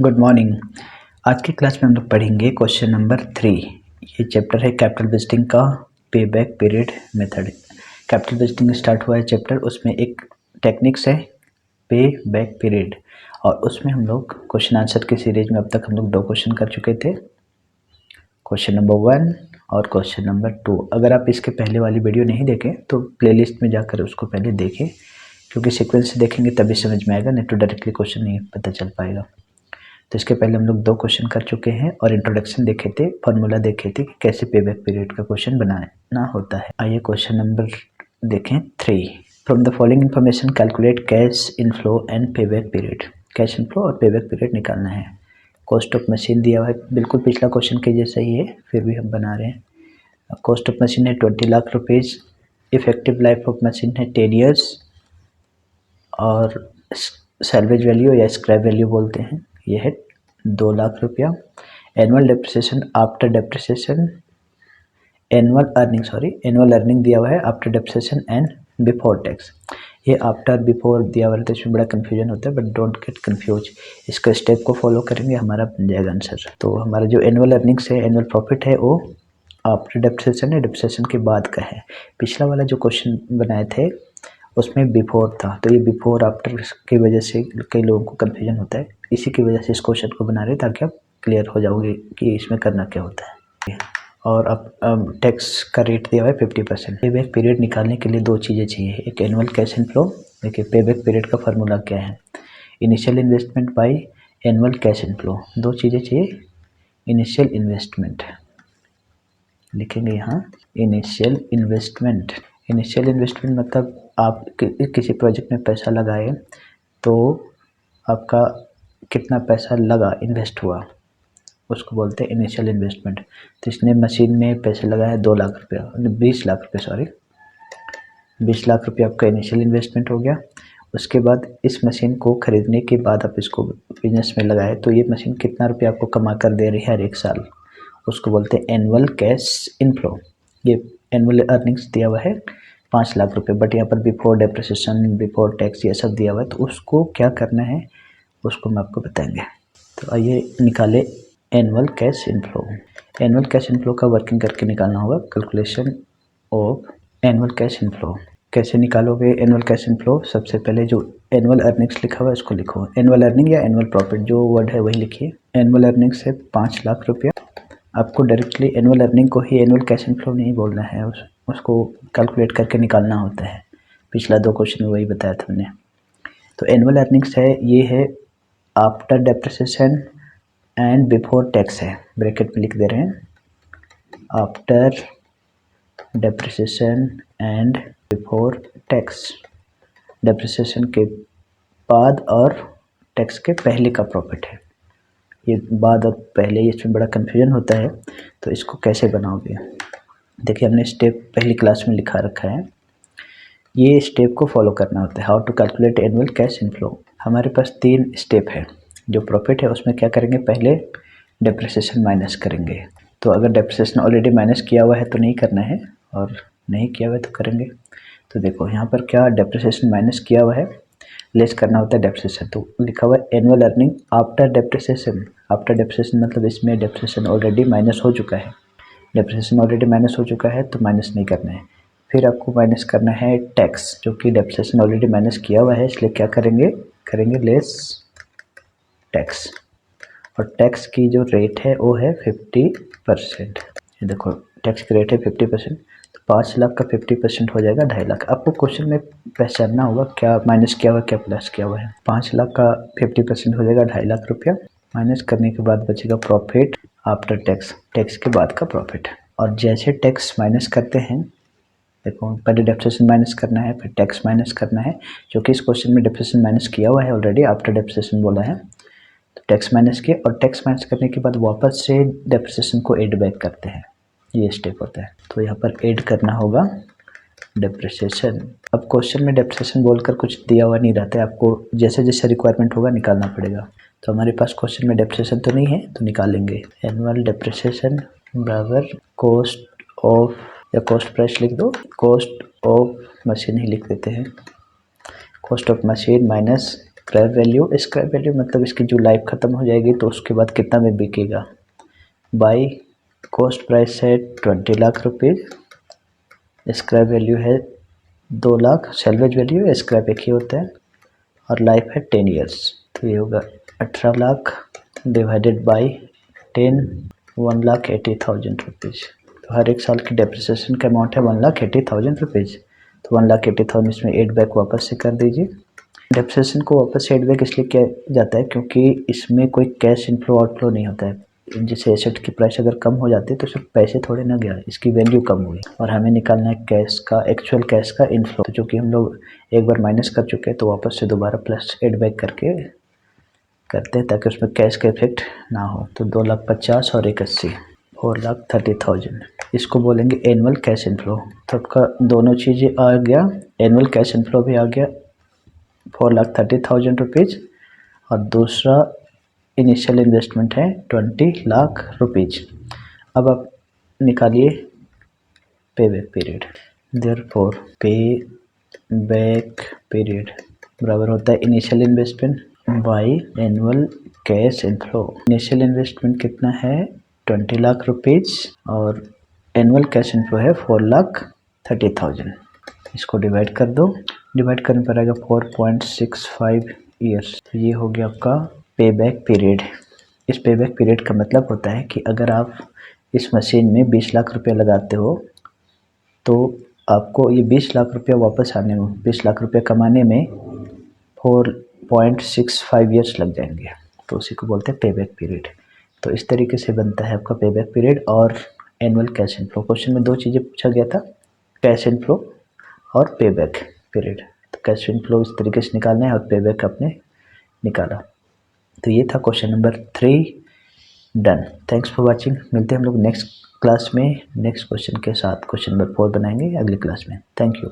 Good morning. आज की class में हम लोग पढ़ेंगे क्वेश्चन नंबर 3। ये चैप्टर है कैपिटल बजटिंग का पे back period method. Capital budgeting start हुआ है चैप्टर, उसमें एक टेक्निक्स है पे बैक पीरियड, और उसमें हम लोग क्वेश्चन आंसर की सीरीज में अब तक हम लोग 2 क्वेश्चन कर चुके थे, क्वेश्चन नंबर 1 और क्वेश्चन नंबर 2। अगर आप इसके पहले वाली वीडियो नहीं देखें तो प्लेलिस्ट में जाकर उसको पहले देखें, क्योंकि सीक्वेंस से देखेंगे तभी समझ में आएगा, नहीं तो डायरेक्टली क्वेश्चन नहीं पता चल पाएगा। तो इसके पहले हम लोग 2 क्वेश्चन कर चुके हैं और इंट्रोडक्शन देखे थे, फॉर्मूला देखे थे कि कैसे पे बैक पीरियड का क्वेश्चन बनाना होता है। आइए क्वेश्चन नंबर देखें 3। From the following information calculate cash inflow and पे बैक पीरियड। कैश इनफ्लो और पे बैक पीरियड निकालना है। कॉस्ट ऑफ मशीन दिया हुआ है, बिल्कुल पिछला क्वेश्चन के जैसा ही है, फिर भी हम बना रहे हैं। कॉस्ट ऑफ मशीन है 20 lakh rupees, effective life of machine है 10 ईयर्स, और सैल्वेज वैल्यू या स्क्रैप वैल्यू बोलते हैं, ये है 2 लाख रुपया। Annual depreciation after depreciation, annual earning दिया हुआ है after depreciation and before tax. ये आफ्टर बिफोर दिया हुआ है तो इसमें बड़ा कन्फ्यूजन होता है, बट डोंट गेट कन्फ्यूज। इसका स्टेप को फॉलो करेंगे, हमारा बन जाएगा आंसर। तो हमारा जो एनुअल अर्निंग्स है, एनुअल प्रॉफिट है, वो आफ्टर डेप्रिसिएशन है, डेप्रिसिएशन के बाद का है। पिछला वाला जो क्वेश्चन बनाए थे उसमें बिफोर था, तो ये बिफोर आफ्टर की वजह से कई लोगों को कन्फ्यूजन होता है। इसी की वजह से इस क्वेश्चन को बना रहे ताकि आप क्लियर हो जाओगे कि इसमें करना क्या होता है। और अब टैक्स का रेट दिया हुआ है 50%। पे बैक पीरियड निकालने के लिए 2 चीज़ें चाहिए, एक एनुअल कैश इनफ्लो। देखिए पे बैक पीरियड का फार्मूला क्या है, initial investment by annual cash inflow. 2 चीज़ें चाहिए। इनिशियल इन्वेस्टमेंट लिखेंगे यहाँ, इनिशियल इन्वेस्टमेंट। इनिशियल इन्वेस्टमेंट मतलब आप किसी प्रोजेक्ट में पैसा लगाए तो आपका कितना पैसा लगा, इन्वेस्ट हुआ, उसको बोलते हैं इनिशियल इन्वेस्टमेंट। तो इसने मशीन में पैसे लगाए 2 लाख रुपया, 20 लाख रुपये 20 लाख रुपये आपका इनिशियल इन्वेस्टमेंट हो गया। उसके बाद इस मशीन को खरीदने के बाद आप इसको बिजनेस में लगाए तो ये मशीन कितना रुपया आपको कमा कर दे रही है हर एक साल, उसको बोलते हैं एनुअल कैश इनफ्लो। ये एनुअल अर्निंग्स दिया हुआ है 5 लाख रुपए, बट यहाँ पर बिफोर डेप्रिसिएशन, बिफोर टैक्स ये सब दिया हुआ है, तो उसको क्या करना है उसको मैं आपको बताएंगे। तो आइए निकाले annual cash inflow. Annual cash inflow का वर्किंग करके निकालना होगा, calculation of annual cash inflow. कैसे निकालोगे एनुअल कैश इनफ्लो? सबसे पहले जो एनुअल अर्निंग्स लिखा हुआ है उसको लिखो, एनुअल अर्निंग या एनुअल प्रॉफिट जो वर्ड है वही लिखिए। एनुअल अर्निंग्स है 5 लाख रुपया। आपको डायरेक्टली एनुअल अर्निंग को ही एनुअल कैश इनफ्लो नहीं बोलना है, उसको कैलकुलेट करके निकालना होता है। पिछला 2 क्वेश्चन में वही बताया था हमने। तो एनुअल अर्निंग्स है, ये है after depreciation and before tax है, ब्रैकेट में लिख दे रहे हैं, after depreciation and before tax. Depreciation के बाद और टैक्स के पहले का प्रॉफिट है। ये बाद और पहले, इसमें बड़ा कन्फ्यूजन होता है, तो इसको कैसे बनाओगे? देखिए हमने स्टेप पहली क्लास में लिखा रखा है, ये स्टेप को फॉलो करना होता है। How to calculate annual cash inflow. हमारे पास 3 स्टेप है। जो प्रॉफिट है उसमें क्या करेंगे, पहले डेप्रिसिएशन माइनस करेंगे। तो अगर डेप्रिसिएशन ऑलरेडी माइनस किया हुआ है तो नहीं करना है, और नहीं किया हुआ है तो करेंगे। तो देखो यहाँ पर क्या डेप्रिसिएशन माइनस किया हुआ है, लेस करना होता है डेप्रिसिएशन, तो लिखा हुआ है annual earning after depreciation. After depreciation मतलब इसमें डेप्रिसिएशन ऑलरेडी माइनस हो चुका है, डेप्रिसिएशन ऑलरेडी माइनस हो चुका है तो माइनस नहीं करना है। फिर आपको माइनस करना है टैक्स, जो कि डेप्रिसिएशन ऑलरेडी माइनस किया हुआ है, इसलिए क्या करेंगे लेस टैक्स। और टैक्स की जो रेट है वो है 50%। ये देखो टैक्स की रेट है 50%, तो 5 लाख का 50% हो जाएगा 2.5 लाख। आपको क्वेश्चन में पहचानना होगा क्या माइनस किया हुआ है क्या प्लस किया हुआ है। 5 लाख का 50% हो जाएगा 2.5 लाख रुपया, माइनस करने के बाद बचेगा प्रॉफिट आफ्टर टैक्स, टैक्स के बाद का प्रॉफिट। और जैसे टैक्स माइनस करते हैं, देखो पहले डेप्रिसिएशन माइनस करना है फिर टैक्स माइनस करना है, जो कि इस क्वेश्चन में डेप्रिसिएशन माइनस किया हुआ है ऑलरेडी, आफ्टर डेप्रिसिएशन बोला है, तो टैक्स माइनस किए और टैक्स माइनस करने के बाद वापस से डेप्रिसिएशन को ऐड बैक करते हैं, ये स्टेप होता है। तो यहाँ पर ऐड करना होगा डेप्रिसिएशन। अब क्वेश्चन में डेप्रिसिएशन बोलकर कुछ दिया हुआ नहीं रहता है, आपको जैसे जैसे रिक्वायरमेंट होगा निकालना पड़ेगा। तो हमारे पास क्वेश्चन में डेप्रिसिएशन तो नहीं है तो निकालेंगे। एनुअल डेप्रिसिएशन बराबर कॉस्ट ऑफ, या कॉस्ट प्राइस लिख दो, कॉस्ट ऑफ मशीन ही लिख देते हैं, cost of machine minus scrap value मतलब इसकी जो लाइफ ख़त्म हो जाएगी तो उसके बाद कितना में बिकेगा। बाई कॉस्ट प्राइस है 20 लाख रुपीज़, स्क्रैप वैल्यू है 2 लाख, सैल्वेज वैल्यू है, स्क्रैप एक ही होता है, और लाइफ है 10 ईयर्स। तो ये होगा 18 लाख डिवाइडेड बाई 10, 1,80,000 रुपीज़। तो हर एक साल की डेप्रिसिएशन का अमाउंट है 1,80,000 रुपीज़। तो 1,80,000 इसमें एड बैक वापस से कर दीजिए। डेप्रिसिएशन को वापस से एड बैक इसलिए किया जाता है क्योंकि इसमें कोई कैश इनफ्लो आउटफ्लो नहीं होता है। जैसे एसेट की प्राइस अगर कम हो जाती है तो सिर्फ पैसे थोड़े ना गया, इसकी वैल्यू कम हुई और हमें निकालना है कैश का, एक्चुअल कैश का इनफ्लो। तो चूँकि हम लोग एक बार माइनस कर चुके हैं तो वापस से दोबारा प्लस एड बैक करके करते हैं ताकि उसमें कैश का इफेक्ट ना हो। तो 2,50,000 और 81, 4,30,000, इसको बोलेंगे एनुअल कैश इनफ्लो। तो आपका दोनों चीज़ें आ गया, एनुअल कैश इनफ्लो भी आ गया 4,30,000 रुपीज़, और दूसरा इनिशियल इन्वेस्टमेंट है 20 लाख रुपीज़। अब आप निकालिए पे बैक पीरियड। देयरफॉर पे बैक पीरियड बराबर होता है initial investment by annual cash inflow. Initial investment कितना है 20 लाख रुपीज़ और एनुअल कैश इनफ्लो है 4,30,000। इसको डिवाइड कर दो, डिवाइड करने पर आएगा 4.65 ईयर्स। तो ये हो गया आपका पे बैक पीरियड। इस पे बैक पीरियड का मतलब होता है कि अगर आप इस मशीन में 20 लाख रुपया लगाते हो तो आपको ये 20 लाख रुपया वापस आने में, 20 लाख रुपया कमाने में 4.65 ईयर्स लग जाएंगे। तो उसी को बोलते हैं पे बैक पीरियड। तो इस तरीके से बनता है आपका पे बैक पीरियड और एनुअल कैश इनफ्लो। क्वेश्चन में दो चीज़ें पूछा गया था, कैश इनफ्लो और पे बैक पीरियड। तो कैश इनफ्लो इस तरीके से निकालना है और पे बैक आपने निकाला। तो ये था question number 3 done. Thanks for watching. मिलते हैं हम लोग नेक्स्ट क्लास में नेक्स्ट क्वेश्चन के साथ। क्वेश्चन नंबर 4 बनाएंगे अगली क्लास में। Thank you.